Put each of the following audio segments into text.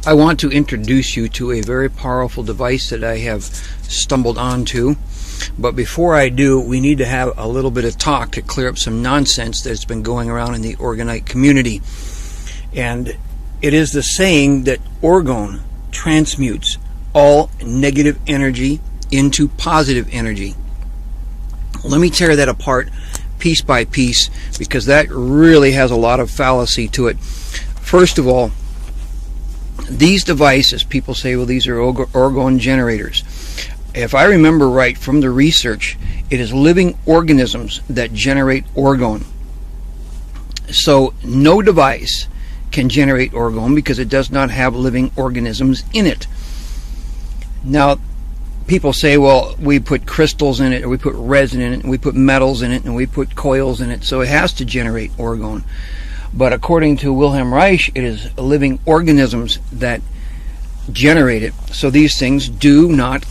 I want to introduce you to a very powerful device that I have stumbled onto. But before I do, we need to have a little bit of talk to clear up some nonsense that's been going around in the Orgonite community. And it is the saying that ORGONE transmutes all negative energy into positive energy. Let me tear that apart piece by piece, because that really has a lot of fallacy to it. First of all, these devices, people say, well, these are ORGONE generators. If I remember right from the research, it is living organisms that generate ORGONE. So no device can generate ORGONE because it does not have living organisms in it. Now, people say, well, we put crystals in it, or we put resin in it, and we put metals in it, and we put coils in it, so it has to generate ORGONE. But according to Wilhelm Reich, it is living organisms that generate it. So these things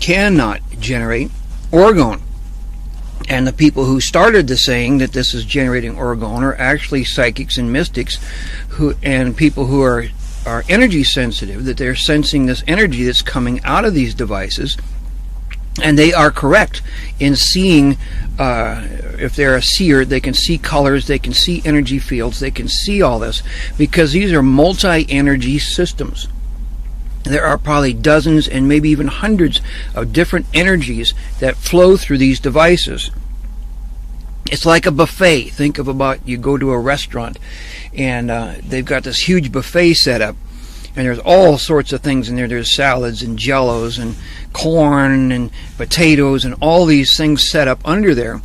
cannot generate ORGONE. And the people who started the saying that this is generating ORGONE are actually psychics and mystics, and people who are energy sensitive, that they're sensing this energy that's coming out of these devices. And they are correct in seeing, if they're a seer, they can see colors, they can see energy fields, they can see all this, because these are multi-energy systems. There are probably dozens and maybe even hundreds of different energies that flow through these devices. It's like a buffet. Think of about, you go to a restaurant and they've got this huge buffet set up, and there's all sorts of things in there. There's salads and jellos and corn and potatoes and all these things set up under there.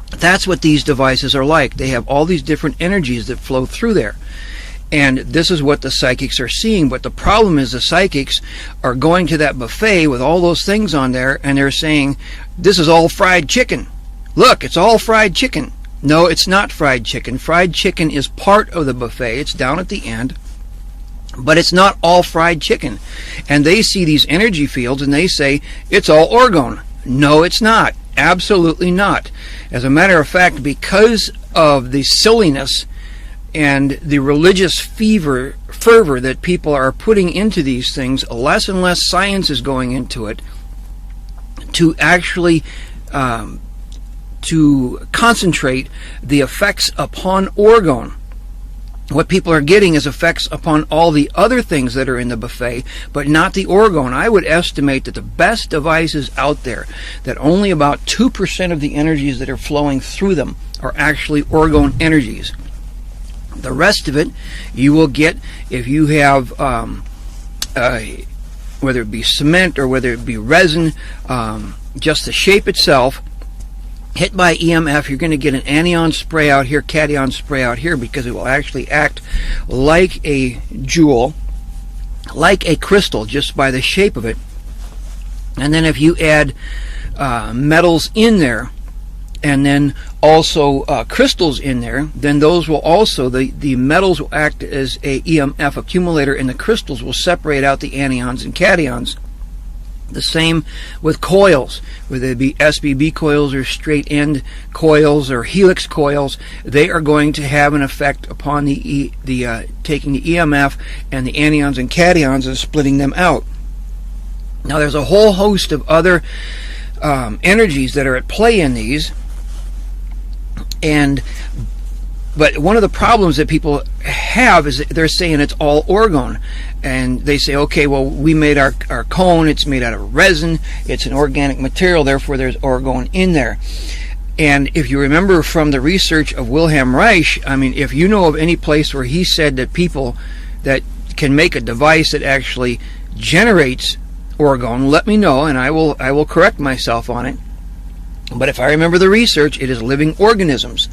That's what these devices are like. They have all these different energies that flow through there. And this is what the psychics are seeing. But the problem is the psychics are going to that buffet with all those things on there, and they're saying, this is all fried chicken. Look, it's all fried chicken. No, it's not fried chicken. Fried chicken is part of the buffet. It's down at the end. But it's not all fried chicken. And they see these energy fields and they say, it's all ORGONE. No, it's not. Absolutely not. As a matter of fact, because of the silliness and the religious fervor that people are putting into these things, less and less science is going into it to actually to concentrate the effects upon ORGONE. What people are getting is effects upon all the other things that are in the buffet, but not the ORGONE. I would estimate that the best devices out there, that only about 2% of the energies that are flowing through them are actually ORGONE energies. The rest of it you will get if you have, whether it be cement or whether it be resin, just the shape itself, hit by EMF, you're going to get an anion spray out here, cation spray out here, because it will actually act like a jewel, like a crystal, just by the shape of it. And then if you add metals in there, and then also crystals in there, then those will also, the metals will act as a EMF accumulator, and the crystals will separate out the anions and cations. The same with coils, whether it be SBB coils or straight end coils or helix coils. They are going to have an effect upon taking the EMF and the anions and cations and splitting them out. Now there's a whole host of other energies that are at play in these, but one of the problems that people have is that they're saying it's all ORGONE. And they say, okay, well, we made our cone, it's made out of resin, it's an organic material, therefore there's ORGONE in there. And if you remember from the research of Wilhelm Reich, I mean, if you know of any place where he said that people that can make a device that actually generates ORGONE, let me know, and I will correct myself on it. But if I remember the research, it is living organisms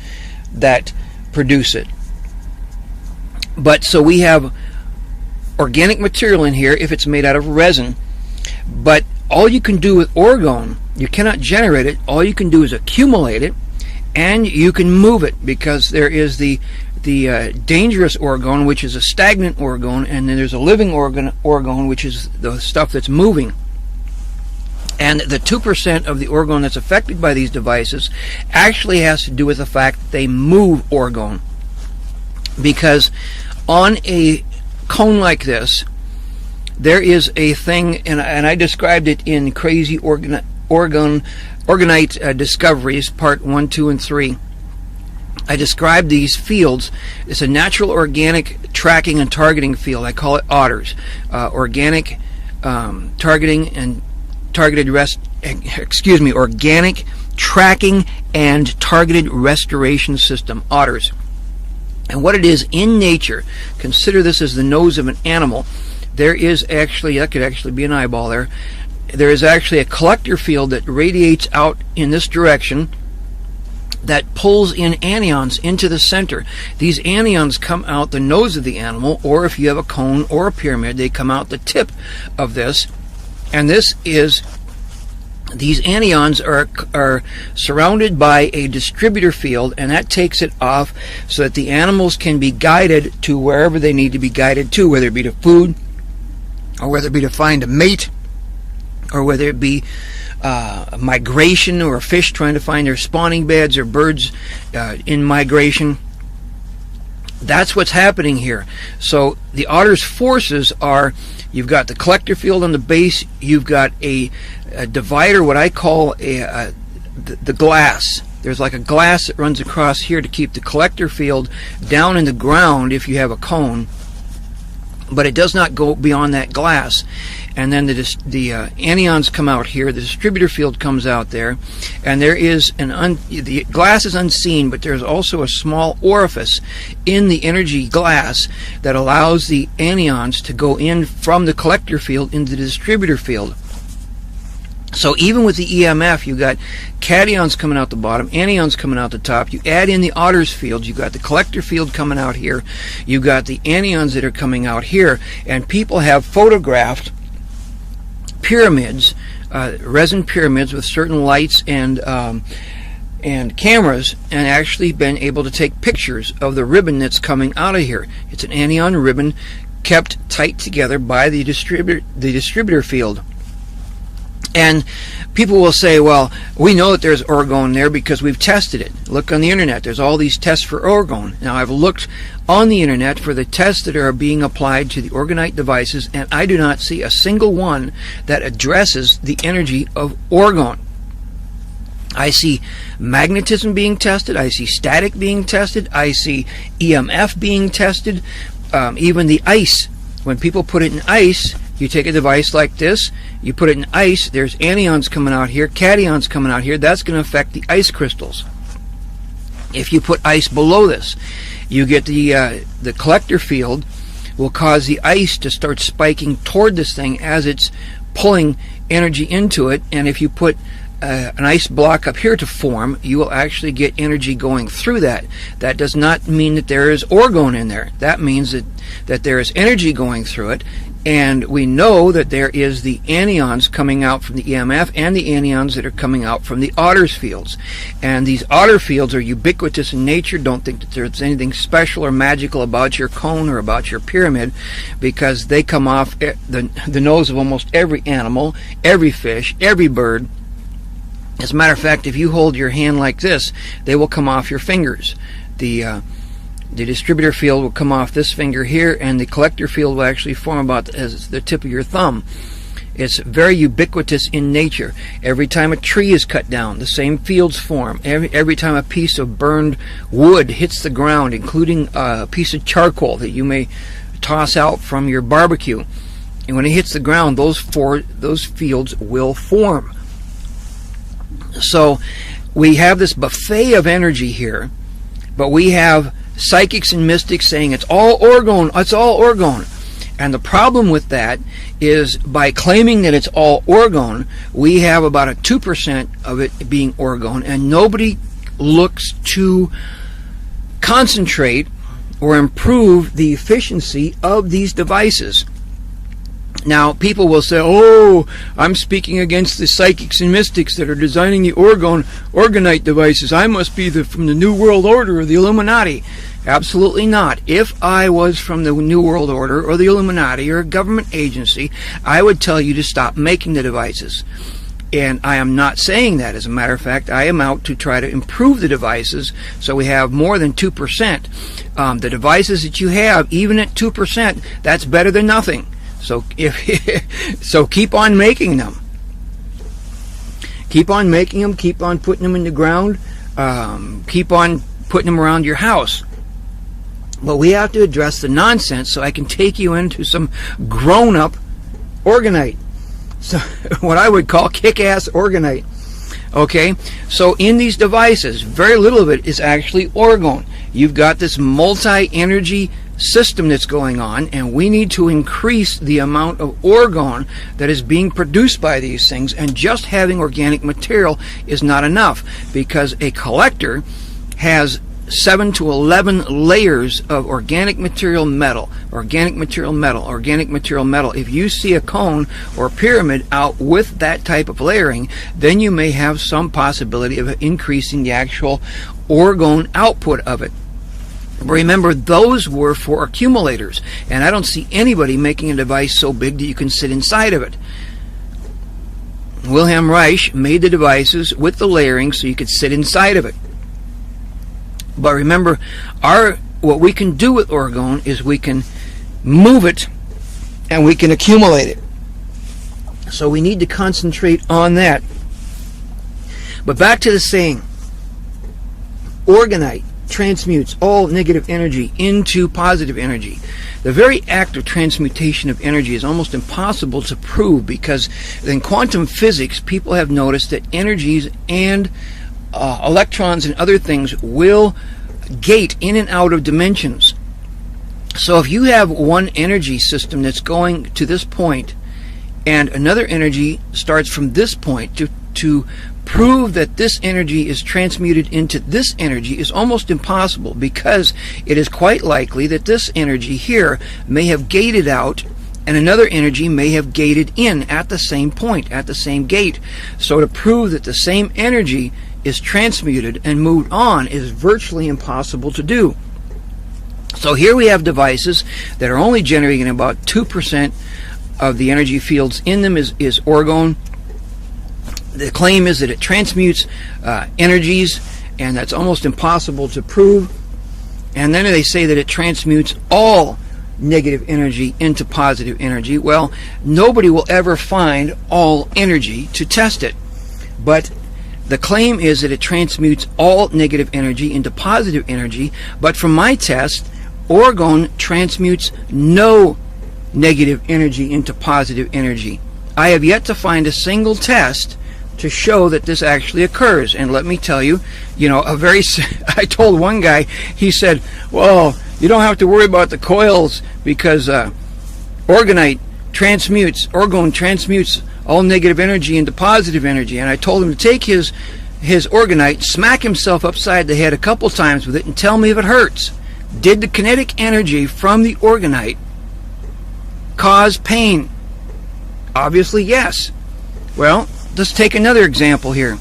that produce it. But so we have organic material in here if it's made out of resin, but all you can do with ORGONE, you cannot generate it. All you can do is accumulate it, and you can move it, because there is the dangerous ORGONE, which is a stagnant ORGONE, and then there's a living ORGONE, which is the stuff that's moving. And the 2% of the ORGONE that's affected by these devices actually has to do with the fact that they move ORGONE. Because on a cone like this, there is a thing, and I described it in Crazy Orgonite Discoveries, Part 1, 2, and 3. I described these fields. It's a natural organic tracking and targeting field. I call it OTRs, organic targeting and targeted organic tracking and targeted restoration system, OTRs. And what it is in nature, consider this as the nose of an animal. There is actually, that could actually be an eyeball there. There is actually a collector field that radiates out in this direction that pulls in anions into the center. These anions come out the nose of the animal, or if you have a cone or a pyramid, they come out the tip of this. And this is, these anions are surrounded by a distributor field, and that takes it off so that the animals can be guided to wherever they need to be guided to, whether it be to food, or whether it be to find a mate, or whether it be a migration, or a fish trying to find their spawning beds, or birds in migration. That's what's happening here. So the otter's forces are, you've got the collector field on the base, you've got a divider, what I call the glass. There's like a glass that runs across here to keep the collector field down in the ground if you have a cone, but it does not go beyond that glass. And then the anions come out here, the distributor field comes out there, and there is the glass is unseen, but there's also a small orifice in the energy glass that allows the anions to go in from the collector field into the distributor field. So even with the EMF, you got cations coming out the bottom, anions coming out the top. You add in the OTRs field, you got the collector field coming out here, you got the anions that are coming out here, and people have photographed pyramids, resin pyramids with certain lights and cameras, and actually been able to take pictures of the ribbon that's coming out of here. It's an anion ribbon kept tight together by the distributor field. And people will say, well, we know that there's orgone there because we've tested it. Look on the internet. There's all these tests for orgone. Now, I've looked on the internet for the tests that are being applied to the orgonite devices, and I do not see a single one that addresses the energy of orgone. I see magnetism being tested. I see static being tested. I see EMF being tested. Even the ice. When people put it in ice, you take a device like this, you put it in ice, there's anions coming out here, cations coming out here, that's going to affect the ice crystals. If you put ice below this, you get the collector field will cause the ice to start spiking toward this thing as it's pulling energy into it, and if you put an ice block up here to form, you will actually get energy going through that. That does not mean that there is orgone in there. That means that there is energy going through it, and we know that there is the anions coming out from the EMF and the anions that are coming out from the OTRs fields. And these OTR fields are ubiquitous in nature. Don't think that there's anything special or magical about your cone or about your pyramid, because they come off the nose of almost every animal, every fish, every bird. As a matter of fact, if you hold your hand like this, they will come off your fingers. The distributor field will come off this finger here, and the collector field will actually form about as the tip of your thumb. It's very ubiquitous in nature. Every time a tree is cut down, the same fields form. Every time a piece of burned wood hits the ground, including a piece of charcoal that you may toss out from your barbecue, and when it hits the ground, those fields will form. So we have this buffet of energy here, but we have psychics and mystics saying it's all orgone, it's all orgone. And the problem with that is, by claiming that it's all orgone, we have about a 2% of it being orgone, and nobody looks to concentrate or improve the efficiency of these devices. Now, people will say, oh, I'm speaking against the psychics and mystics that are designing the orgonite devices. I must be from the New World Order or the Illuminati. Absolutely not. If I was from the New World Order or the Illuminati or a government agency, I would tell you to stop making the devices. And I am not saying that. As a matter of fact, I am out to try to improve the devices so we have more than 2%. The devices that you have, even at 2%, that's better than nothing. So so keep on making them. Keep on making them. Keep on putting them in the ground. Keep on putting them around your house. But we have to address the nonsense so I can take you into some grown-up orgonite. So what I would call kick-ass orgonite. Okay, so in these devices, very little of it is actually orgone. You've got this multi-energy system that's going on, and we need to increase the amount of orgone that is being produced by these things, and just having organic material is not enough, because a collector has 7 to 11 layers of organic material metal, organic material metal, organic material metal. If you see a cone or a pyramid out with that type of layering, then you may have some possibility of increasing the actual orgone output of it. Remember, those were for accumulators, and I don't see anybody making a device so big that you can sit inside of it. Wilhelm Reich made the devices with the layering so you could sit inside of it. But remember, what we can do with orgone is we can move it and we can accumulate it. So we need to concentrate on that. But back to the saying, orgonite transmutes all negative energy into positive energy. The very act of transmutation of energy is almost impossible to prove, because in quantum physics, people have noticed that energies and electrons and other things will gate in and out of dimensions. So if you have one energy system that's going to this point and another energy starts from this point, to prove that this energy is transmuted into this energy is almost impossible, because it is quite likely that this energy here may have gated out and another energy may have gated in at the same point, at the same gate. So to prove that the same energy is transmuted and moved on is virtually impossible to do. So here we have devices that are only generating about 2% of the energy fields in them is orgone. The claim is that it transmutes energies, and that's almost impossible to prove. And then they say that it transmutes all negative energy into positive energy. Well, nobody will ever find all energy to test it. But the claim is that it transmutes all negative energy into positive energy. But from my test, orgone transmutes no negative energy into positive energy. I have yet to find a single test to show that this actually occurs. And let me tell you, I told one guy, he said, well, you don't have to worry about the coils, because orgonite orgone transmutes all negative energy into positive energy. And I told him to take his orgonite, smack himself upside the head a couple times with it, and tell me if it hurts. Did the kinetic energy from the orgonite cause pain? Obviously, yes. Well, let's take another example here.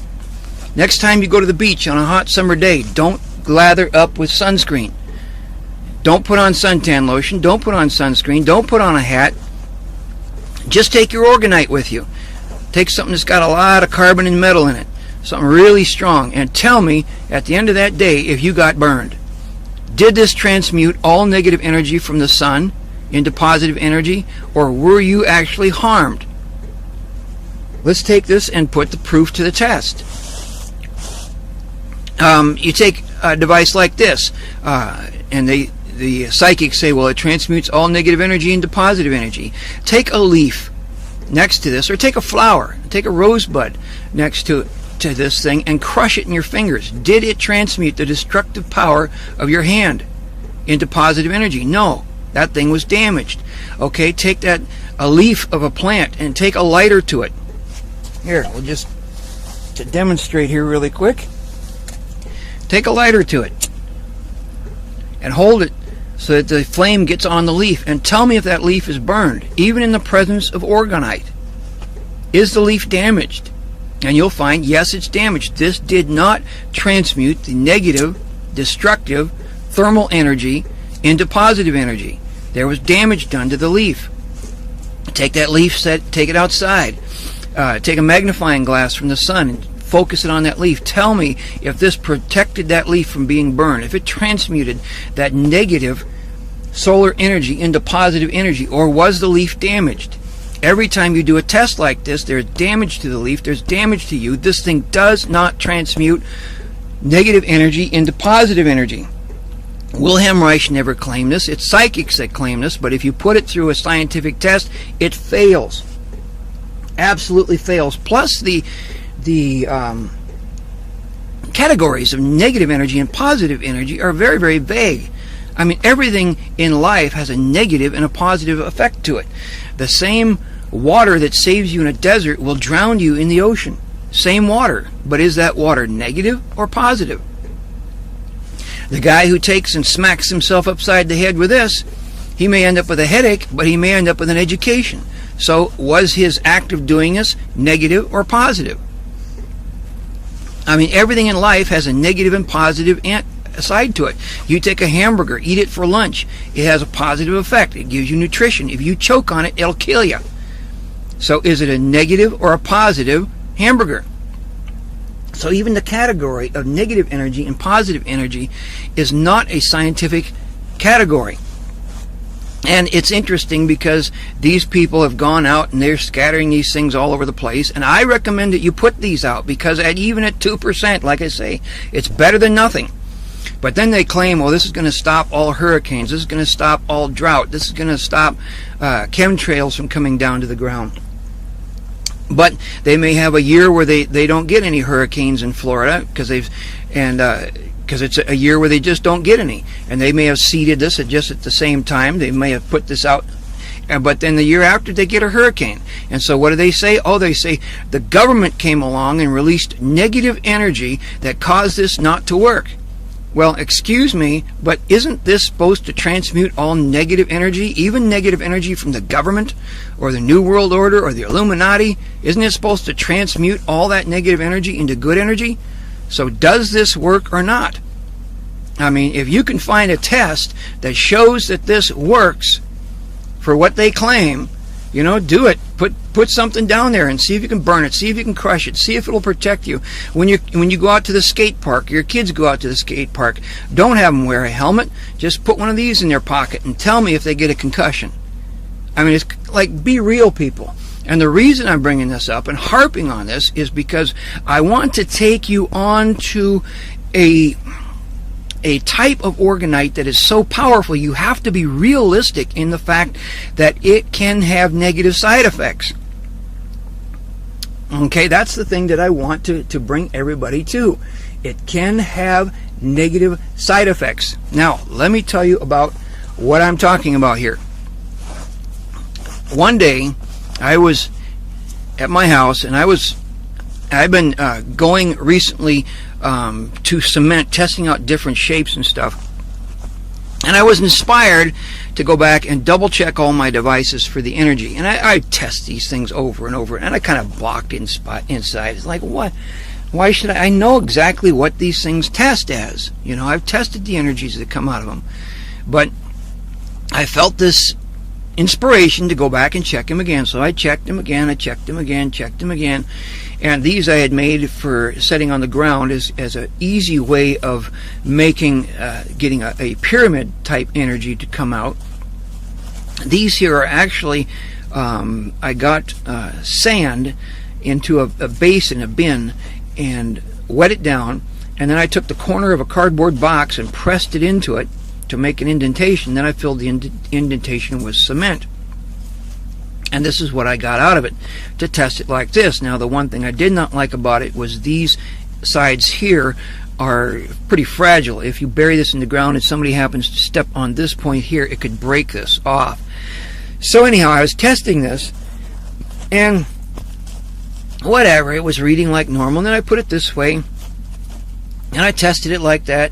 Next time you go to the beach on a hot summer day, don't lather up with sunscreen. Don't put on suntan lotion. Don't put on sunscreen. Don't put on a hat. Just take your orgonite with you. Take something that's got a lot of carbon and metal in it, something really strong, and tell me at the end of that day if you got burned. Did this transmute all negative energy from the sun into positive energy, or were you actually harmed? Let's take this and put the proof to the test. You take a device like this, and the psychics say, well, it transmutes all negative energy into positive energy. Take a leaf next to this, or take a flower, take a rosebud next to this thing, and crush it in your fingers. Did it transmute the destructive power of your hand into positive energy? No, that thing was damaged. Okay, take a leaf of a plant and take a lighter to it. Here, we'll just to demonstrate here really quick. Take a lighter to it and hold it so that the flame gets on the leaf, and tell me if that leaf is burned, even in the presence of orgonite. Is the leaf damaged? And you'll find, yes, it's damaged. This did not transmute the negative, destructive, thermal energy into positive energy. There was damage done to the leaf. Take that leaf set, take it outside. Take a magnifying glass from the sun and focus it on that leaf. Tell me if this protected that leaf from being burned, if it transmuted that negative solar energy into positive energy, or was the leaf damaged? Every time you do a test like this, there's damage to the leaf, there's damage to you. This thing does not transmute negative energy into positive energy. Wilhelm Reich never claimed this. It's psychics that claim this, but if you put it through a scientific test, it fails. Absolutely fails. Plus, the categories of negative energy and positive energy are very, very vague. I mean, everything in life has a negative and a positive effect to it. The same water that saves you in a desert will drown you in the ocean. Same water, but is that water negative or positive? The guy who takes and smacks himself upside the head with this, he may end up with a headache, but he may end up with an education. So was his act of doing this negative or positive? I mean, everything in life has a negative and positive side to it. You take a hamburger, eat it for lunch, it has a positive effect. It gives you nutrition. If you choke on it, it'll kill you. So is it a negative or a positive hamburger? So even the category of negative energy and positive energy is not a scientific category. And it's interesting because these people have gone out and they're scattering these things all over the place. And I recommend that you put these out because even at 2%, like I say, it's better than nothing. But then they claim, well, this is going to stop all hurricanes. This is going to stop all drought. This is going to stop chemtrails from coming down to the ground. But they may have a year where they don't get any hurricanes in Florida because it's a year where they just don't get any. And they may have seeded this at the same time. They may have put this out. But then the year after, they get a hurricane. And so what do they say? Oh, they say the government came along and released negative energy that caused this not to work. Well, excuse me, but isn't this supposed to transmute all negative energy, even negative energy from the government or the New World Order or the Illuminati? Isn't it supposed to transmute all that negative energy into good energy? So does this work or not? I mean, if you can find a test that shows that this works for what they claim, you know, do it. Put something down there and see if you can burn it. See if you can crush it. See if it'll protect you. When you go out to the skate park, your kids go out to the skate park, don't have them wear a helmet. Just put one of these in their pocket and tell me if they get a concussion. I mean, it's like, be real, people. And the reason I'm bringing this up and harping on this is because I want to take you on to a type of orgonite that is so powerful. You have to be realistic in the fact that it can have negative side effects. Okay, that's the thing that I want to bring everybody to. It can have negative side effects. Now, let me tell you about what I'm talking about here. One day, I was at my house, and I've been going recently to cement, testing out different shapes and stuff. And I was inspired to go back and double check all my devices for the energy. And I test these things over and over, and I kind of blocked inside. It's like, what? Why should I know exactly what these things test as? You know, I've tested the energies that come out of them. But I felt this inspiration to go back and check them again. So I checked them again, I checked them again, checked them again. And these I had made for setting on the ground as an easy way of making, getting a pyramid type energy to come out. These here are actually, I got sand into a basin, a bin, and wet it down. And then I took the corner of a cardboard box and pressed it into it to make an indentation. Then I filled the indentation with cement. And this is what I got out of it to test it like this. Now, the one thing I did not like about it was these sides here are pretty fragile. If you bury this in the ground and somebody happens to step on this point here, it could break this off. So anyhow, I was testing this, and whatever, it was reading like normal. And then I put it this way, and I tested it like that,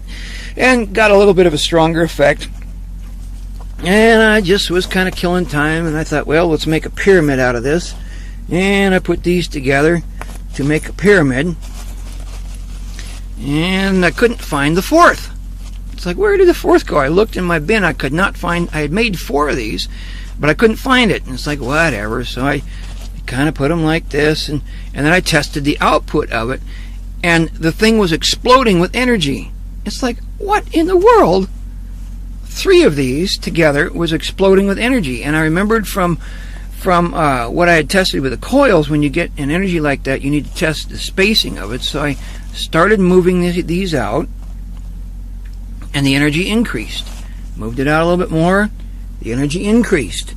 and got a little bit of a stronger effect. And I just was kind of killing time, and I thought, well, let's make a pyramid out of this. And I put these together to make a pyramid, and I couldn't find the fourth. It's like, where did the fourth go? I looked in my bin, I could not find. I had made 4 of these, but I couldn't find it. And it's like, whatever. So I kind of put them like this, and then I tested the output of it, and the thing was exploding with energy. It's like, what in the world? 3 of these together was exploding with energy. And I remembered from what I had tested with the coils, when you get an energy like that, you need to test the spacing of it. So I started moving these out, and the energy increased. Moved it out a little bit more, the energy increased.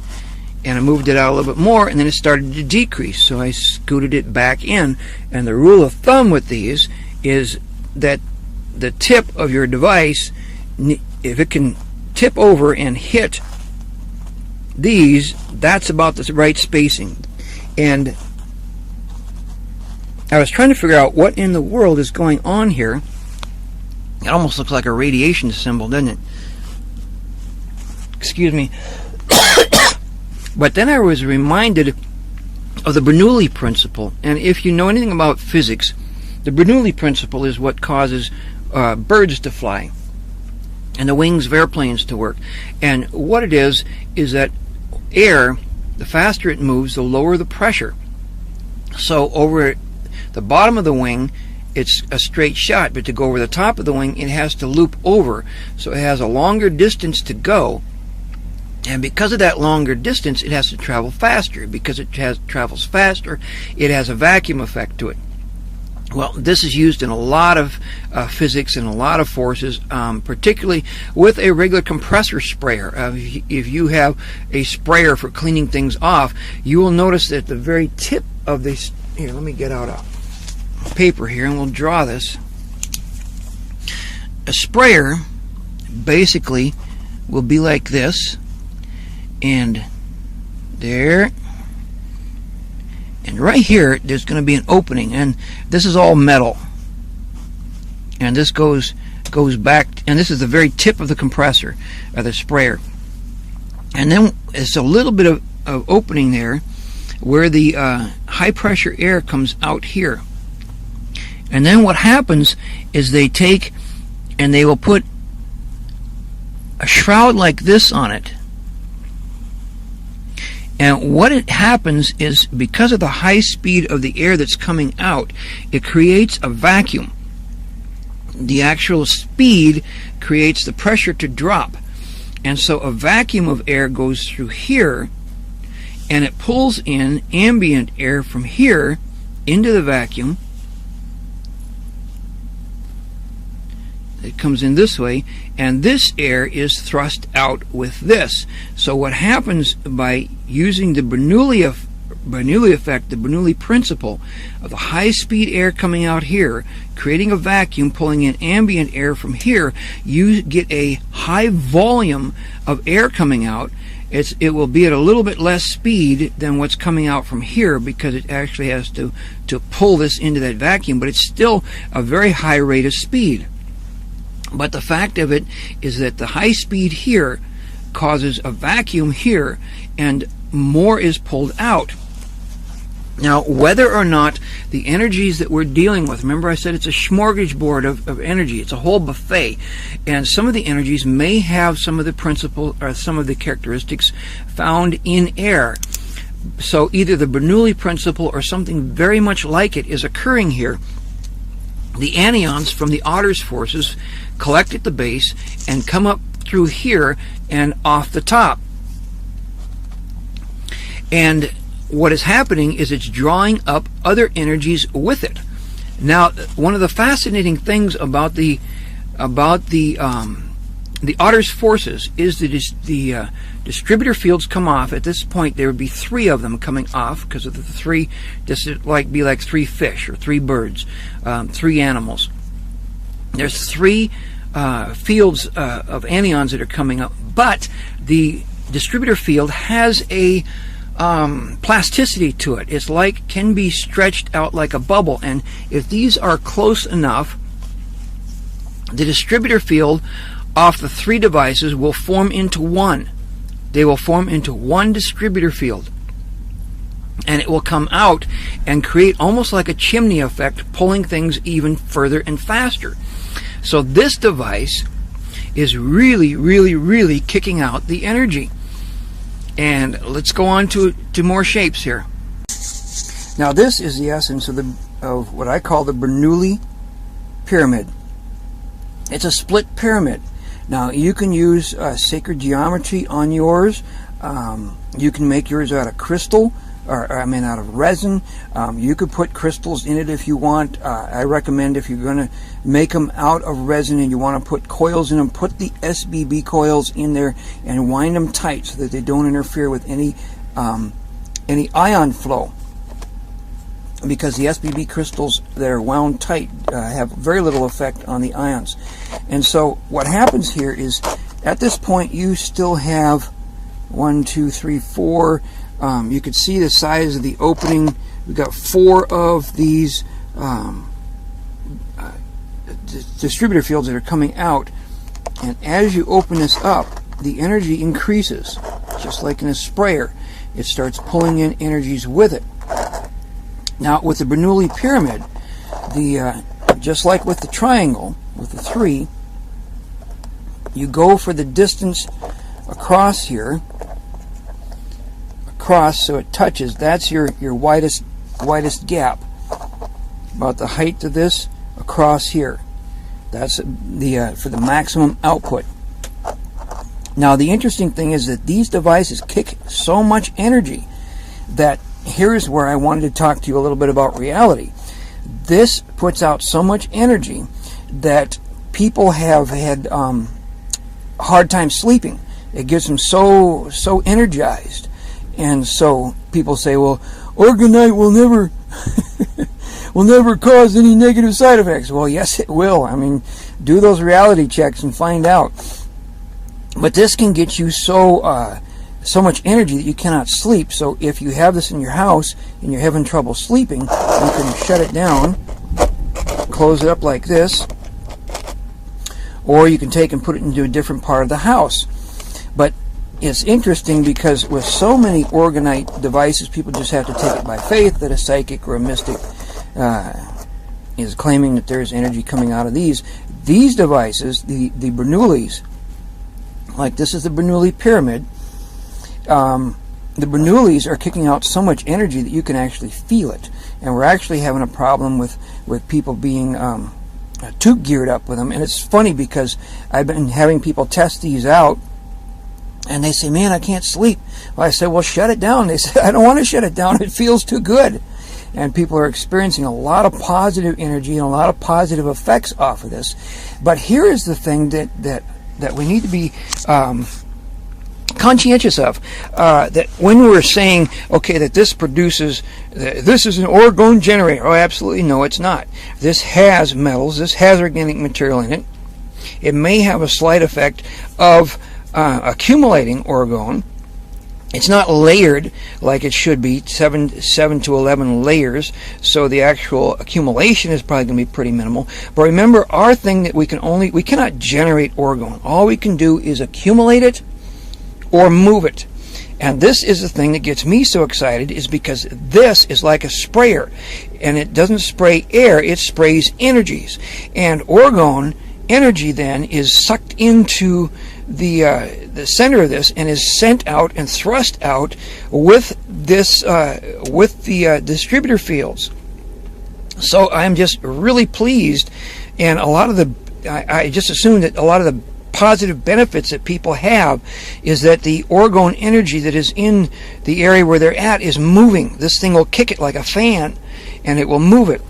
And I moved it out a little bit more, and then it started to decrease. So I scooted it back in. And the rule of thumb with these is that the tip of your device, if it can tip over and hit these, that's about the right spacing. And I was trying to figure out what in the world is going on here. It almost looks like a radiation symbol, doesn't it? Excuse me. But then I was reminded of the Bernoulli principle. And if you know anything about physics, the Bernoulli principle is what causes birds to fly and the wings of airplanes to work. And what it is that air, the faster it moves, the lower the pressure. So over the bottom of the wing, it's a straight shot, but to go over the top of the wing, it has to loop over. So it has a longer distance to go. And because of that longer distance, it has to travel faster. Because it travels faster, it has a vacuum effect to it. Well, this is used in a lot of physics and a lot of forces, particularly with a regular compressor sprayer. If you have a sprayer for cleaning things off, you will notice that the very tip of this... Here, let me get out a paper here and we'll draw this. A sprayer basically will be like this, and there, and right here there's going to be an opening, and this is all metal, and this goes back, and this is the very tip of the compressor, or the sprayer, and then it's a little bit of opening there where the high pressure air comes out here. And then what happens is they take and they will put a shroud like this on it. And what it happens is, because of the high speed of the air that's coming out, it creates a vacuum. The actual speed creates the pressure to drop. And so a vacuum of air goes through here, and it pulls in ambient air from here into the vacuum. It comes in this way, and this air is thrust out with this. So what happens by using the Bernoulli effect, the Bernoulli principle of the high-speed air coming out here, creating a vacuum, pulling in ambient air from here, you get a high volume of air coming out. It will be at a little bit less speed than what's coming out from here, because it actually has to pull this into that vacuum, but it's still a very high rate of speed. But the fact of it is that the high speed here causes a vacuum here, and more is pulled out. Now, whether or not the energies that we're dealing with, remember I said it's a smorgasbord of energy, it's a whole buffet, and some of the energies may have some of the principle or some of the characteristics found in air. So either the Bernoulli principle or something very much like it is occurring here. The anions from the otter's forces collect at the base and come up through here and off the top. And what is happening is it's drawing up other energies with it. Now, one of the fascinating things about the otter's forces is the distributor fields come off. At this point, there would be 3 of them coming off, because of the 3. This would be like 3 fish or 3 birds, 3 animals. There's 3 fields of anions that are coming up, but the distributor field has a plasticity to it. It's like, can be stretched out like a bubble, and if these are close enough, the distributor field off the 3 devices will form into one. They will form into one distributor field, and it will come out and create almost like a chimney effect, pulling things even further and faster. So this device is really kicking out the energy. And let's go on to more shapes here. Now, this is the essence of what I call the Bernoulli pyramid. It's a split pyramid. Now you can use sacred geometry on yours. You can make yours out of crystal, or I mean out of resin. You could put crystals in it if you want. I recommend, if you're going to make them out of resin and you want to put coils in them, put the SBB coils in there and wind them tight so that they don't interfere with any ion flow. Because the SBB crystals that are wound tight have very little effect on the ions. And so what happens here is, at this point you still have 1, 2, 3, 4. You can see the size of the opening. We've got 4 of these distributor fields that are coming out. And as you open this up, the energy increases, just like in a sprayer. It starts pulling in energies with it. Now with the Bernoulli pyramid, just like with the triangle, with the 3, you go for the distance across here, so it touches. That's your widest gap, about the height of this across here. That's the for the maximum output. Now the interesting thing is that these devices kick so much energy that here's where I wanted to talk to you a little bit about reality. This puts out so much energy that people have had a hard time sleeping. It gets them so energized. And so people say, well, Orgonite will never will never cause any negative side effects. Well, yes, it will. I mean, do those reality checks and find out. But this can get you so much energy that you cannot sleep. So if you have this in your house and you're having trouble sleeping, you can shut it down, close it up like this, or you can take and put it into a different part of the house. But it's interesting because with so many Orgonite devices, people just have to take it by faith that a psychic or a mystic is claiming that there's energy coming out of these. These devices, the Bernoullis, like this is the Bernoulli pyramid, the Bernoullis are kicking out so much energy that you can actually feel it. And we're actually having a problem with people being too geared up with them. And it's funny because I've been having people test these out, and they say, man, I can't sleep. Well, I said, well, shut it down. They said, I don't want to shut it down. It feels too good. And people are experiencing a lot of positive energy and a lot of positive effects off of this. But here is the thing that we need to be conscientious of. That when we're saying, okay, that this produces, this is an orgone generator. Oh, absolutely no, it's not. This has metals. This has organic material in it. It may have a slight effect of accumulating orgone. It's not layered like it should be, 7 to 11 layers, so the actual accumulation is probably going to be pretty minimal. But remember, our thing that we cannot generate orgone. All we can do is accumulate it or move it. And this is the thing that gets me so excited, is because this is like a sprayer, and it doesn't spray air, it sprays energies. And orgone energy then is sucked into the center of this and is sent out and thrust out with this with the distributor fields. So I'm just really pleased, and a lot of the I just assume that a lot of the positive benefits that people have is that the orgone energy that is in the area where they're at is moving. This thing will kick it like a fan, and it will move it.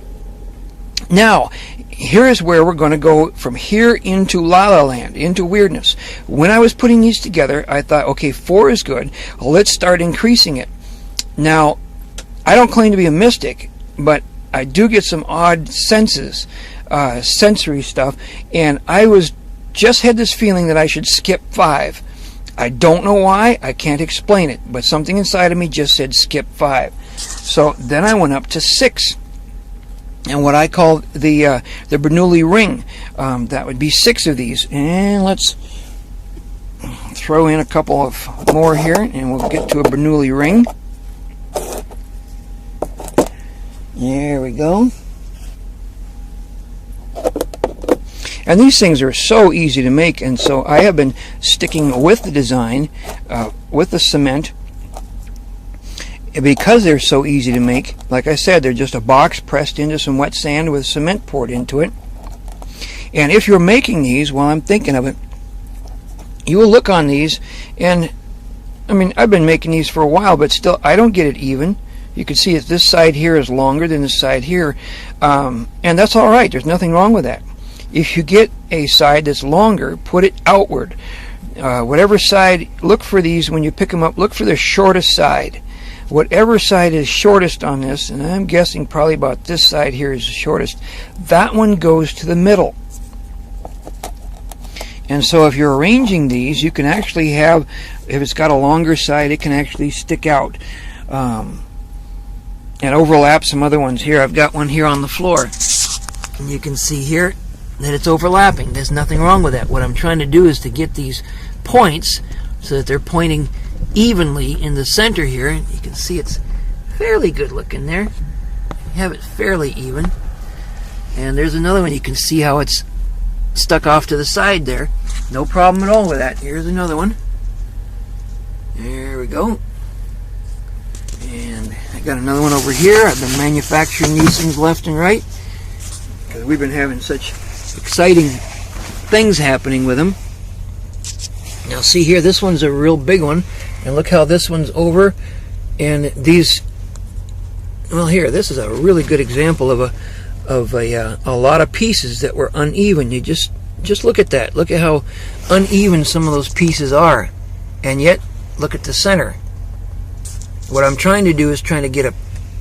Now, here is where we're going to go from here into La La Land, into weirdness. When I was putting these together, I thought, okay, 4 is good. Let's start increasing it. Now, I don't claim to be a mystic, but I do get some odd senses, sensory stuff, and I just had this feeling that I should skip 5. I don't know why. I can't explain it, but something inside of me just said skip 5. So then I went up to 6. And what I call the Bernoulli ring, that would be 6 of these. And let's throw in a couple of more here, and we'll get to a Bernoulli ring. There we go. And these things are so easy to make, and so I have been sticking with the design, with the cement. Because they're so easy to make, like I said, they're just a box pressed into some wet sand with cement poured into it. And if you're making these, while I'm thinking of it, you will look on these, and I mean, I've been making these for a while, but still I don't get it even. You can see that this side here is longer than this side here, and that's all right. There's nothing wrong with that. If you get a side that's longer, put it outward. Whatever side, look for these when you pick them up, look for the shortest side. Whatever side is shortest on this, and I'm guessing probably about this side here is the shortest, that one goes to the middle. And so if you're arranging these, you can actually have, if it's got a longer side, it can actually stick out and overlap some other ones here. I've got one here on the floor, and you can see here that it's overlapping. There's nothing wrong with that. What I'm trying to do is to get these points so that they're pointing evenly in the center here. You can see it's fairly good looking there. You have it fairly even. And there's another one. You can see how it's stuck off to the side there. No problem at all with that. Here's another one. There we go. And I got another one over here. I've been manufacturing these things left and right because we've been having such exciting things happening with them. Now see here, this one's a real big one, and look how this one's over. And these, well, here, this is a really good example of a lot of pieces that were uneven. You just look at that. Look at how uneven some of those pieces are, and yet look at the center. What I'm trying to do is trying to get a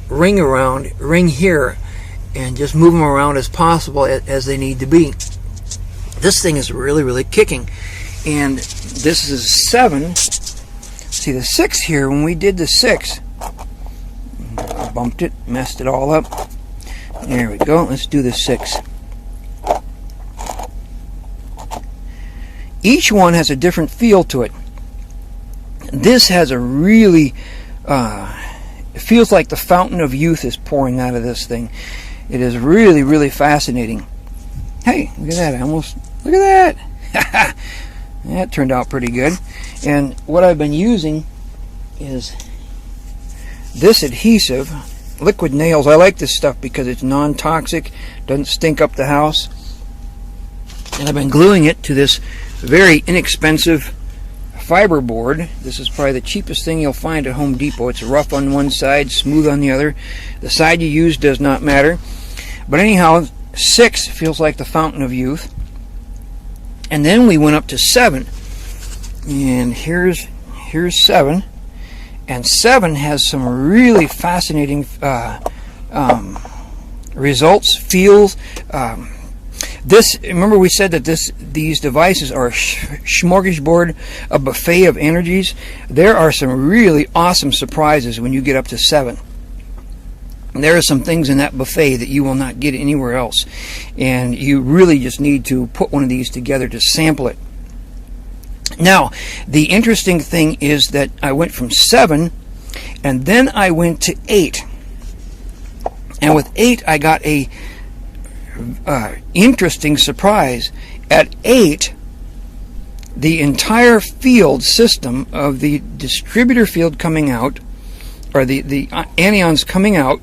ring here, and just move them around as possible as they need to be. This thing is really, really kicking. And this is 7. See the 6 here, when we did the 6, I bumped it, messed it all up. There we go. Let's do the 6. Each one has a different feel to it. This has a really, it feels like the fountain of youth is pouring out of this thing. It is really, really fascinating. Hey, look at that. Look at that. That turned out pretty good. And what I've been using is this adhesive, liquid nails. I like this stuff because it's non-toxic, doesn't stink up the house. And I've been gluing it to this very inexpensive fiber board. This is probably the cheapest thing you'll find at Home Depot. It's rough on one side, smooth on the other. The side you use does not matter. But anyhow, 6 feels like the fountain of youth. And then we went up to 7. And here's 7. And 7 has some really fascinating results, feels. Remember we said that these devices are a smorgasbord, a buffet of energies. There are some really awesome surprises when you get up to 7. There are some things in that buffet that you will not get anywhere else, and you really just need to put one of these together to sample it. Now, the interesting thing is that I went from 7, and then I went to 8. And with 8, I got a interesting surprise. At 8, the entire field system of the distributor field coming out, or the anions coming out,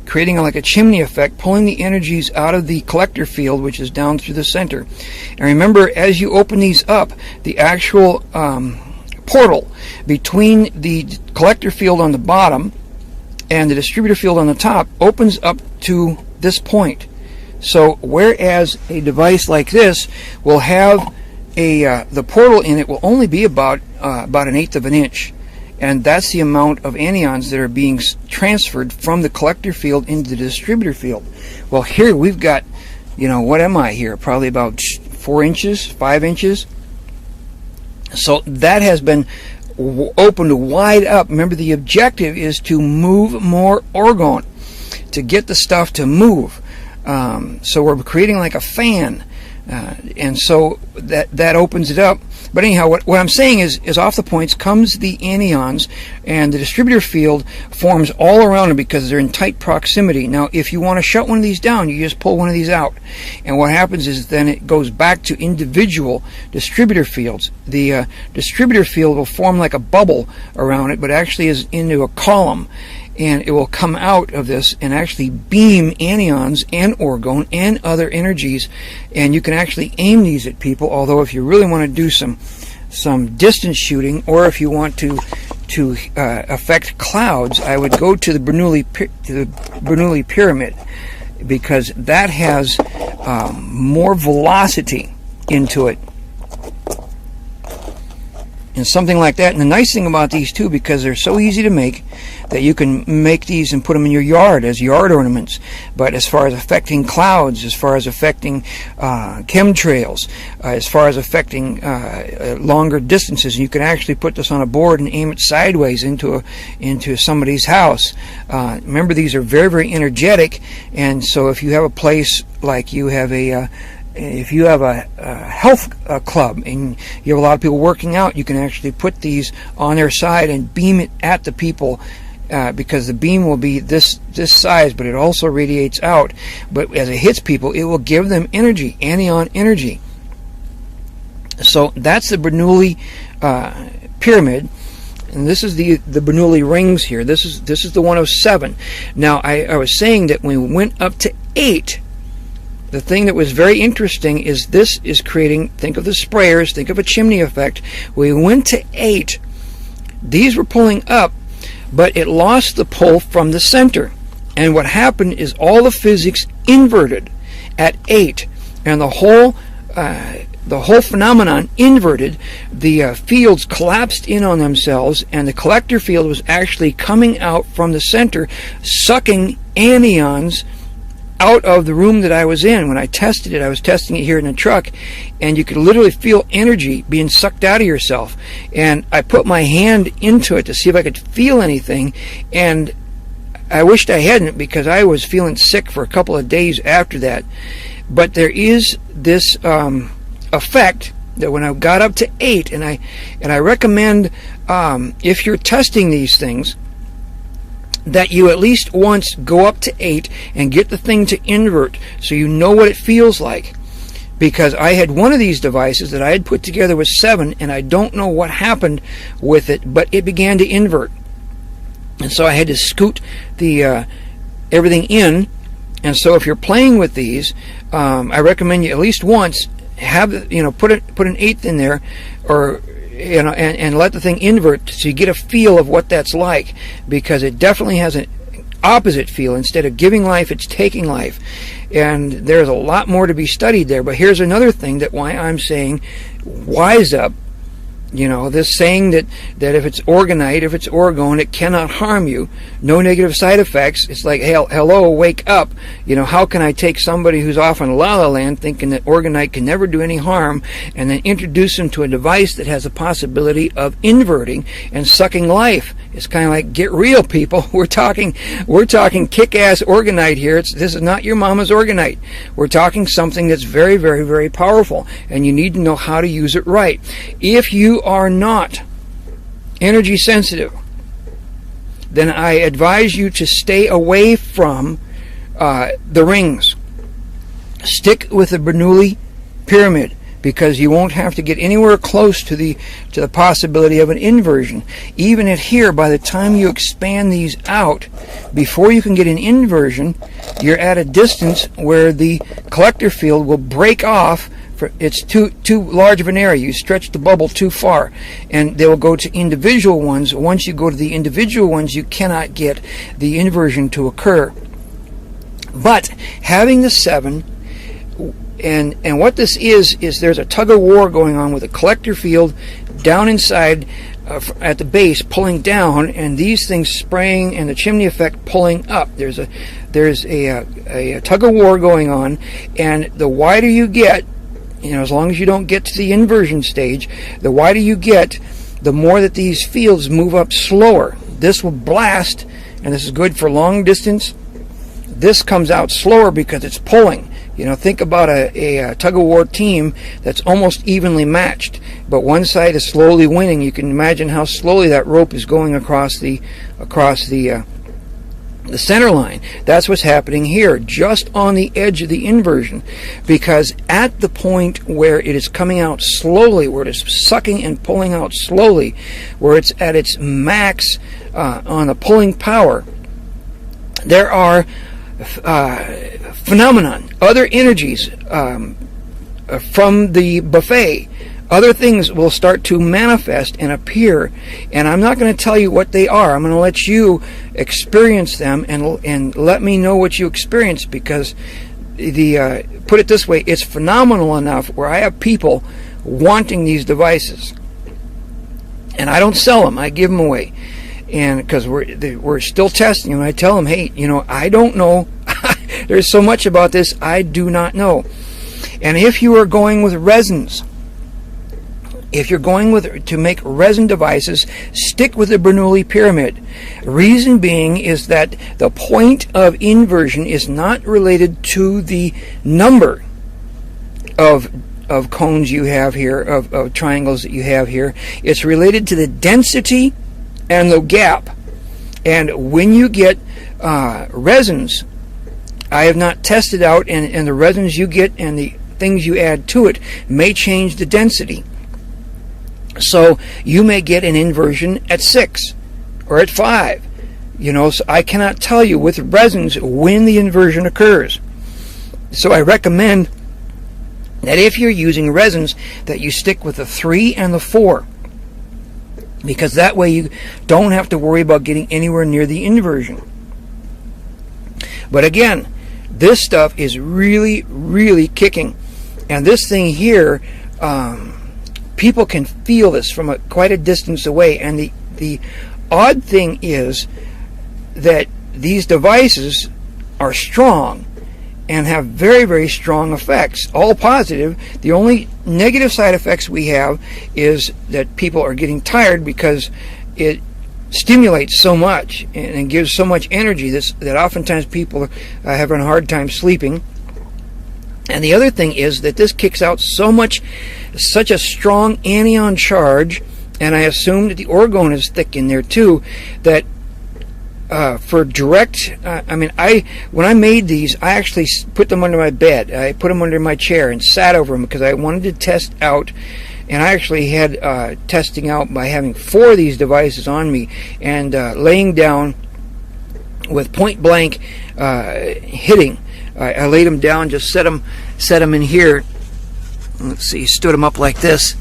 creating like a chimney effect, pulling the energies out of the collector field, which is down through the center. And remember, as you open these up, the actual portal between the collector field on the bottom and the distributor field on the top opens up to this point. So whereas a device like this will have the portal in it will only be about 1/8 of an inch. And that's the amount of anions that are being transferred from the collector field into the distributor field. Well, here we've got, what am I here? Probably about 4 inches, 5 inches. So that has been opened wide up. Remember, the objective is to move more orgone, to get the stuff to move. So we're creating like a fan. And so that opens it up. But anyhow, what I'm saying is off the points comes the anions, and the distributor field forms all around them because they're in tight proximity. Now, if you want to shut one of these down, you just pull one of these out. And what happens is then it goes back to individual distributor fields. The distributor field will form like a bubble around it, but actually is into a column. And it will come out of this and actually beam anions and orgone and other energies. And you can actually aim these at people, although if you really want to do some some distance shooting, or if you want to affect clouds, I would go to the Bernoulli pyramid, because that has more velocity into it, and something like that. And the nice thing about these too, because they're so easy to make, that you can make these and put them in your yard as yard ornaments. But as far as affecting clouds, as far as affecting chemtrails, as far as affecting longer distances, you can actually put this on a board and aim it sideways into somebody's house. Remember, these are very, very energetic, and so if you have a place like you have if you have a health club and you have a lot of people working out, you can actually put these on their side and beam it at the people, because the beam will be this size, but it also radiates out. But as it hits people, it will give them energy, anion energy. So that's the Bernoulli pyramid. And this is the Bernoulli rings here. This is the one of 7. Now I was saying that when we went up to 8, the thing that was very interesting is this is creating, think of the sprayers, think of a chimney effect. We went to 8. These were pulling up, but it lost the pull from the center. And what happened is all the physics inverted at 8, and the whole phenomenon inverted. The fields collapsed in on themselves, and the collector field was actually coming out from the center, sucking anions out of the room that I was in. When I tested it, I was testing it here in the truck, and you could literally feel energy being sucked out of yourself. And I put my hand into it to see if I could feel anything, and I wished I hadn't, because I was feeling sick for a couple of days after that. But there is this effect that when I got up to 8, and I recommend, if you're testing these things, that you at least once go up to 8 and get the thing to invert, so you know what it feels like. Because I had one of these devices that I had put together with 7, and I don't know what happened with it, but it began to invert. And so I had to scoot the everything in. And so if you're playing with these, I recommend you at least once have, put an 8th in there, or and let the thing invert, so you get a feel of what that's like, because it definitely has an opposite feel. Instead of giving life, it's taking life. And there's a lot more to be studied there. But here's another thing that why I'm saying wise up. This saying that if it's orgonite, if it's orgone, it cannot harm you. No negative side effects. It's like, hey, hello, wake up. How can I take somebody who's off in La La Land thinking that orgonite can never do any harm, and then introduce them to a device that has a possibility of inverting and sucking life? It's kind of like, get real, people. We're talking kick-ass orgonite here. This is not your mama's orgonite. We're talking something that's very, very, very powerful, and you need to know how to use it right. If you are not energy sensitive, then I advise you to stay away from the rings. Stick with the Bernoulli pyramid, because you won't have to get anywhere close to the possibility of an inversion. Even at here, by the time you expand these out, before you can get an inversion, you're at a distance where the collector field will break off. It's too large of an area. You stretch the bubble too far, and they will go to individual ones. Once you go to the individual ones, you cannot get the inversion to occur. But having the 7, and what this is there's a tug of war going on with the collector field down inside at the base, pulling down, and these things spraying, and the chimney effect pulling up. There's a tug of war going on, and the wider you get, as long as you don't get to the inversion stage, the wider you get, the more that these fields move up slower. This will blast, and this is good for long distance. This comes out slower because it's pulling. Think about a tug-of-war team that's almost evenly matched, but one side is slowly winning. You can imagine how slowly that rope is going across the center line. That's what's happening here, just on the edge of the inversion, because at the point where it is coming out slowly, where it is sucking and pulling out slowly, where it's at its max on the pulling power, there are phenomenon, other energies from the buffet other things will start to manifest and appear, and I'm not going to tell you what they are. I'm going to let you experience them and let me know what you experience, because put it this way, it's phenomenal enough where I have people wanting these devices, and I don't sell them, I give them away, and because we're still testing them. I tell them, hey, I don't know. There's so much about this I do not know. And if you are going with resins, if you're going to make resin devices, stick with the Bernoulli pyramid. Reason being is that the point of inversion is not related to the number of cones you have here, of triangles that you have here. It's related to the density and the gap. And when you get resins, I have not tested out, and the resins you get and the things you add to it may change the density. So you may get an inversion at 6 or at 5. So I cannot tell you with resins when the inversion occurs. So I recommend that if you're using resins, that you stick with the 3 and the 4, because that way you don't have to worry about getting anywhere near the inversion. But again, this stuff is really, really kicking, and this thing here, people can feel this from quite a distance away. And the odd thing is that these devices are strong and have very, very strong effects, all positive. The only negative side effects we have is that people are getting tired, because it stimulates so much and gives so much energy that oftentimes people are having a hard time sleeping. And the other thing is that this kicks out such a strong anion charge, and I assume that the orgone is thick in there too, that for direct, when I made these, I actually put them under my bed. I put them under my chair and sat over them, because I wanted to test out, and I actually had testing out by having 4 of these devices on me, and laying down with point blank hitting. I laid them down, just set them in here. Let's see, stood them up like this,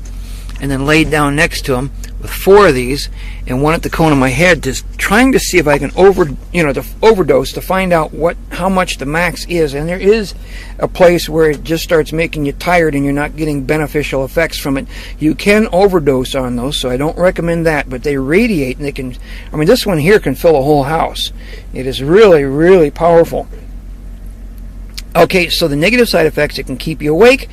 and then laid down next to them with 4 of these, and one at the cone of my head, just trying to see if I can overdose to find out how much the max is. And there is a place where it just starts making you tired and you're not getting beneficial effects from it. You can overdose on those, so I don't recommend that, but they radiate, and they can, this one here can fill a whole house. It is really, really powerful. Okay, so the negative side effects, it can keep you awake.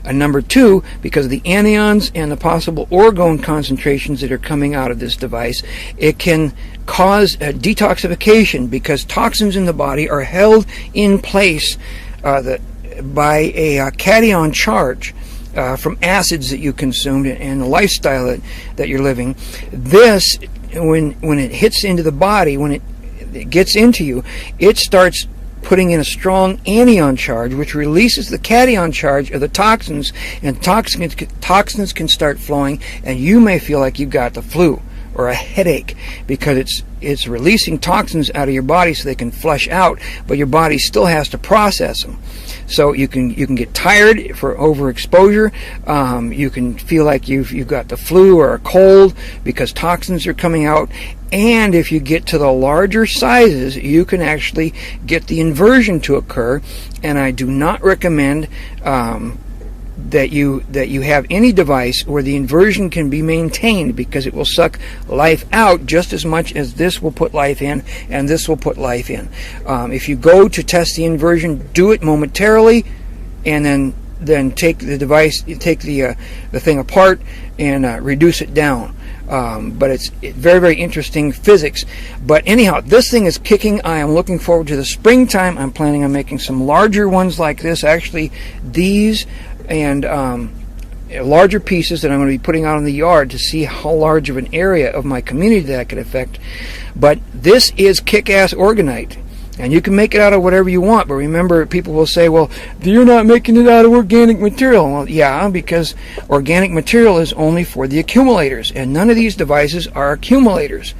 Number 2, because of the anions and the possible orgone concentrations that are coming out of this device, it can cause detoxification, because toxins in the body are held in place by a cation charge from acids that you consumed and the lifestyle that you're living. This, when it hits into the body, when it gets into you, it starts putting in a strong anion charge, which releases the cation charge of the toxins, and toxins can start flowing, and you may feel like you've got the flu or a headache, because it's releasing toxins out of your body so they can flush out, but your body still has to process them. So you can get tired for overexposure. You can feel like you've got the flu or a cold because toxins are coming out. And if you get to the larger sizes, you can actually get the inversion to occur. And I do not recommend that you have any device where the inversion can be maintained, because it will suck life out just as much as this will put life in, and this will put life in. If you go to test the inversion, do it momentarily, and then take the device, take the thing apart and reduce it down. But it's very, very interesting physics. But anyhow, this thing is kicking. I am looking forward to the springtime. I'm planning on making some larger ones like this. Actually, these and larger pieces that I'm going to be putting out in the yard to see how large of an area of my community that I could affect. But this is kick-ass orgonite. And you can make it out of whatever you want, but remember, people will say, well, you're not making it out of organic material. Well, yeah, because organic material is only for the accumulators, and none of these devices are accumulators.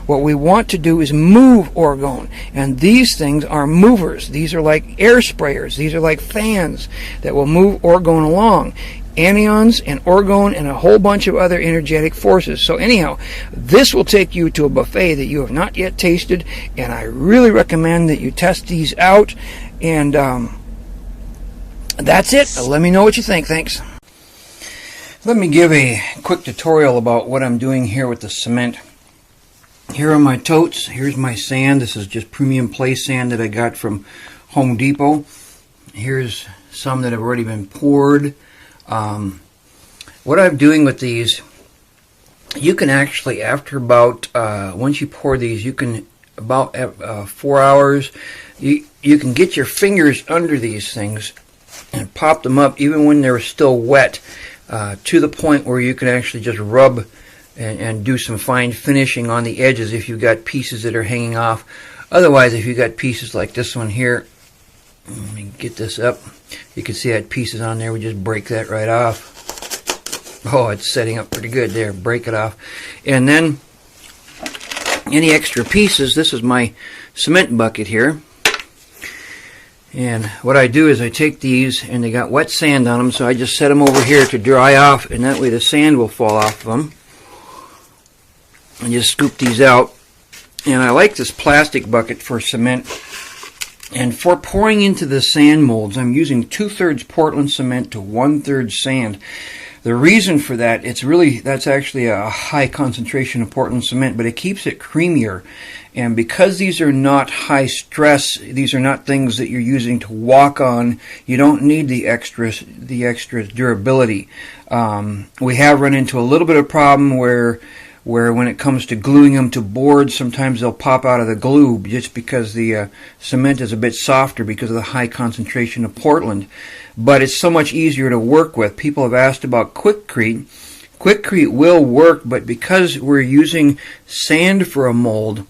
What we want to do is move orgone, and these things are movers. These are like air sprayers. These are like fans that will move orgone along. anions and orgone and a whole bunch of other energetic forces. So anyhow, this will take you to a buffet that you have not yet tasted, and I really recommend that you test these out. And that's it. Let me know what you think. Thanks. Let me give a quick tutorial about what I'm doing here with the cement. Here are my totes. Here's my sand. This is just premium place sand that I got from Home Depot. Here's some that have already been poured. What I'm doing with these, you can actually, after about, once you pour these, you can, about 4 hours, you can get your fingers under these things and pop them up even when they're still wet, to the point where you can actually just rub and do some fine finishing on the edges if you've got pieces that are hanging off. Otherwise, if you've got pieces like this one here, let me get this up. You can see I had pieces on there. We just break that right off. Oh, it's setting up pretty good there. Break it off. And then any extra pieces, this is my cement bucket here. And what I do is I take these, and they got wet sand on them, so I just set them over here to dry off, and that way the sand will fall off of them. And just scoop these out. And I like this plastic bucket for cement. And for pouring into the sand molds, I'm using 2/3 Portland cement to 1/3 sand. The reason for that, that's actually a high concentration of Portland cement, but it keeps it creamier. And because these are not high stress, these are not things that you're using to walk on, you don't need the extra durability. We have run into a little bit of problem where when it comes to gluing them to boards, sometimes they'll pop out of the glue just because the cement is a bit softer because of the high concentration of Portland. But it's so much easier to work with. People have asked about Quikrete. Quikrete will work, but because we're using sand for a mold,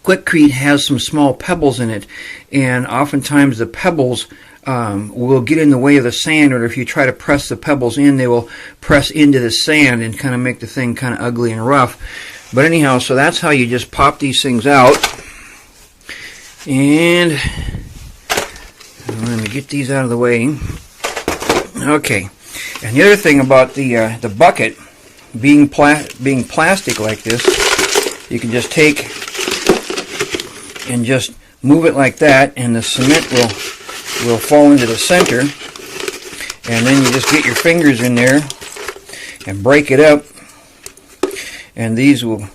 Quikrete has some small pebbles in it, and oftentimes the pebbles will get in the way of the sand, or if you try to press the pebbles in, they will press into the sand and kind of make the thing kind of ugly and rough. But anyhow, so that's how you just pop these things out. And let me get these out of the way. Okay. And the other thing about the bucket being plastic like this, you can just take and just move it like that, and the cement will fall into the center, and then you just get your fingers in there and break it up, and these will,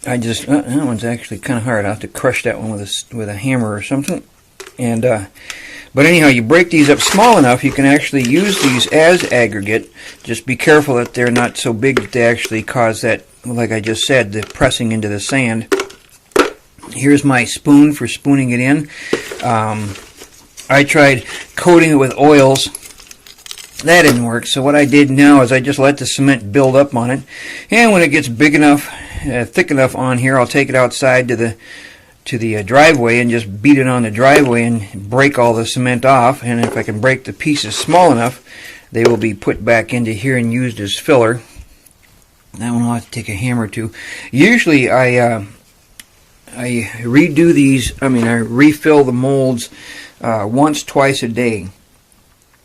that one's actually kind of hard. I'll have to crush that one with a hammer or something. And but anyhow, you break these up small enough, you can actually use these as aggregate. Just be careful that they're not so big that they actually cause that, like I just said, the pressing into the sand. Here's my spoon for spooning it in. I tried coating it with oils. That didn't work, so what I did now is I just let the cement build up on it, and when it gets big enough, thick enough on here, I'll take it outside to the driveway and just beat it on the driveway and break all the cement off. And if I can break the pieces small enough, they will be put back into here and used as filler. That one I'll have to take a hammer to. Usually I redo these, I refill the molds once, twice a day,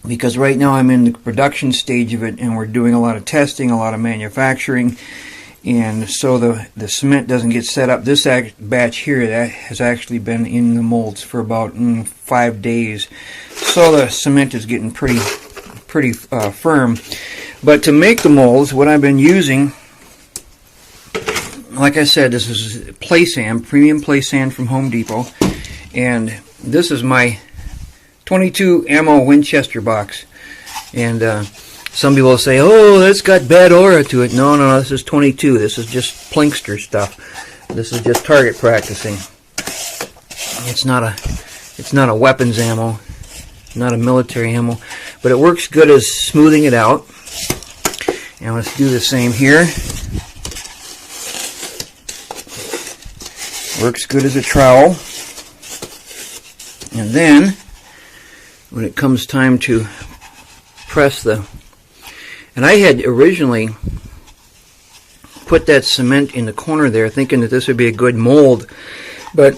because right now I'm in the production stage of it, and we're doing a lot of testing, a lot of manufacturing, and so the cement doesn't get set up. This batch here, that has actually been in the molds for about 5 days, so the cement is getting pretty firm. But to make the molds, what I've been using, like I said, this is play sand, premium play sand from Home Depot, and this is my 22 ammo Winchester box. And some people will say, "Oh, that's got bad aura to it." No, this is 22. This is just plinkster stuff. This is just target practicing. It's not a weapons ammo, not a military ammo, but it works good as smoothing it out. And let's do the same here. Works good as a trowel. And then when it comes time to press and I had originally put that cement in the corner there thinking that this would be a good mold, but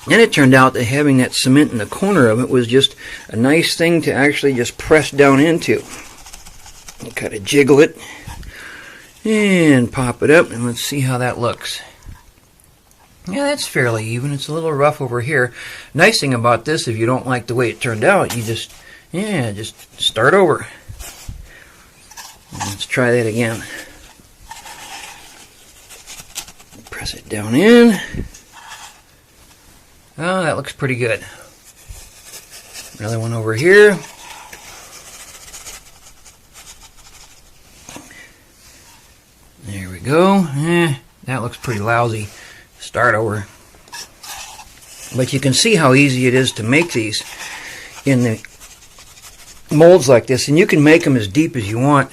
And it turned out that having that cement in the corner of it was just a nice thing to actually just press down into. You kind of jiggle it and pop it up, and let's see how that looks. Yeah, that's fairly even. It's a little rough over here. Nice thing about this, if you don't like the way it turned out, you just start over. Let's try that again. Press it down in. Oh, that looks pretty good. Another one over here. There we go. That looks pretty lousy. Start over. But you can see how easy it is to make these in the molds like this, and you can make them as deep as you want.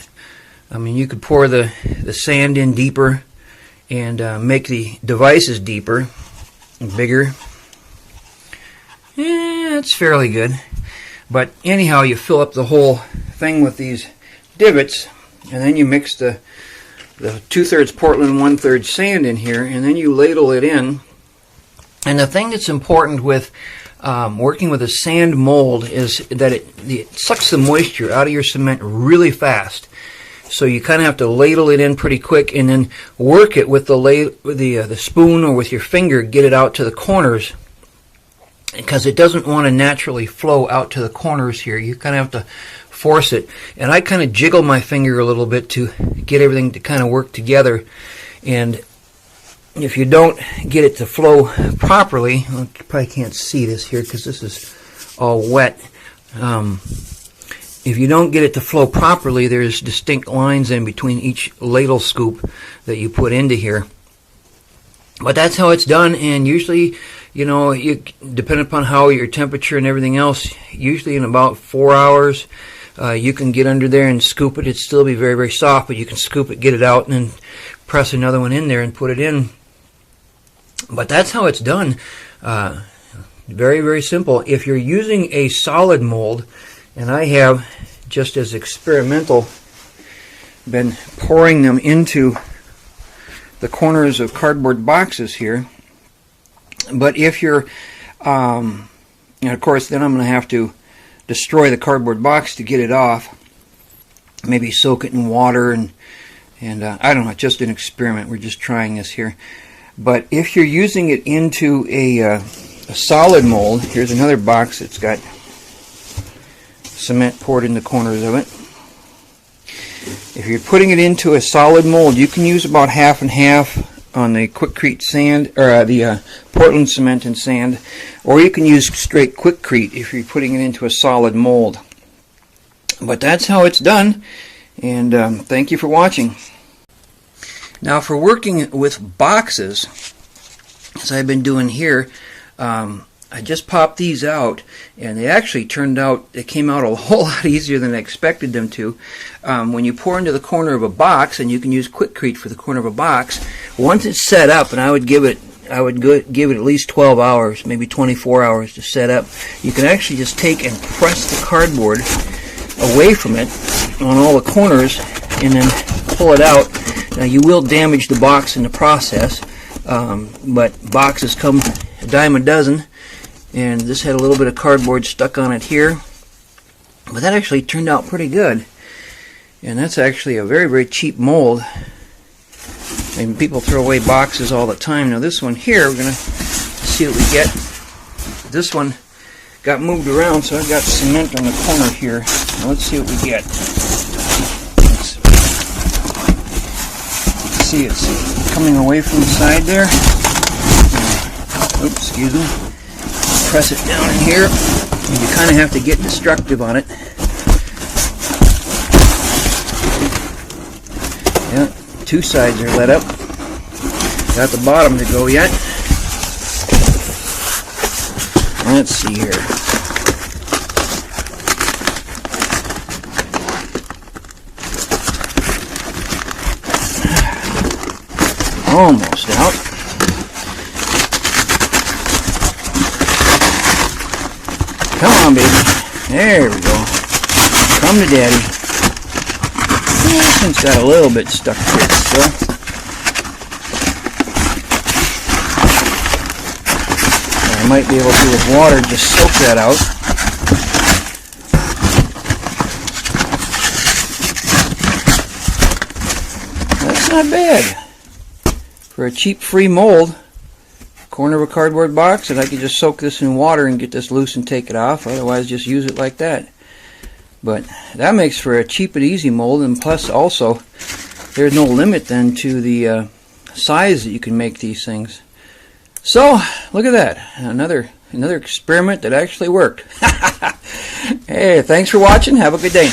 I mean, you could pour the sand in deeper and make the devices deeper and bigger. Yeah, it's fairly good. But anyhow, you fill up the whole thing with these divots, and then you mix the 2/3 Portland, 1/3 sand in here, and then you ladle it in. And the thing that's important with working with a sand mold is that it sucks the moisture out of your cement really fast. So you kind of have to ladle it in pretty quick, and then work it with the spoon or with your finger, get it out to the corners, because it doesn't want to naturally flow out to the corners here. You kind of have to force it. And I kind of jiggle my finger a little bit to get everything to kind of work together. And if you don't get it to flow properly, well, you probably can't see this here because this is all wet. If you don't get it to flow properly, there's distinct lines in between each ladle scoop that you put into here. But that's how it's done, and usually, you know, depending upon how your temperature and everything else, usually in about 4 hours, you can get under there and scoop it. It'd still be very, very soft, but you can scoop it, get it out, and then press another one in there and put it in. But that's how it's done. Very, very simple. If you're using a solid mold, and I have, just as experimental, been pouring them into the corners of cardboard boxes here. But if you're, and of course, then I'm going to have to destroy the cardboard box to get it off. Maybe soak it in water, and I don't know, it's just an experiment. We're just trying this here. But if you're using it into a solid mold, here's another box that's got cement poured in the corners of it. If you're putting it into a solid mold, you can use about half and half on the Quikrete sand, or the Portland cement and sand, or you can use straight Quikrete if you're putting it into a solid mold. But that's how it's done, and thank you for watching. Now, for working with boxes, as I've been doing here, I just popped these out, and they actually turned out, they came out a whole lot easier than I expected them to. When you pour into the corner of a box, and you can use Quikrete for the corner of a box, once it's set up, and I would give it at least 12 hours, maybe 24 hours to set up, you can actually just take and press the cardboard away from it on all the corners, and then pull it out. Now, you will damage the box in the process, but boxes come a dime a dozen. And this had a little bit of cardboard stuck on it here, but that actually turned out pretty good. And that's actually a very, very cheap mold. I mean, people throw away boxes all the time. Now this one here, we're going to see what we get. This one got moved around, so I've got cement on the corner here. Now let's see what we get. Let's see, it's coming away from the side there. Oops, excuse me. Press it down in here, and you kind of have to get destructive on it. Yeah, two sides are lit up. Got the bottom to go yet. Let's see here. Almost out. Come on, baby. There we go. Come to daddy. This one's got a little bit stuck to it still. I might be able to, with water, just soak that out. That's not bad. For a cheap free mold, corner of a cardboard box, and I could just soak this in water and get this loose and take it off. Otherwise, just use it like that. But that makes for a cheap and easy mold, and plus also, there's no limit then to the size that you can make these things. So, look at that. Another experiment that actually worked. Hey, thanks for watching. Have a good day.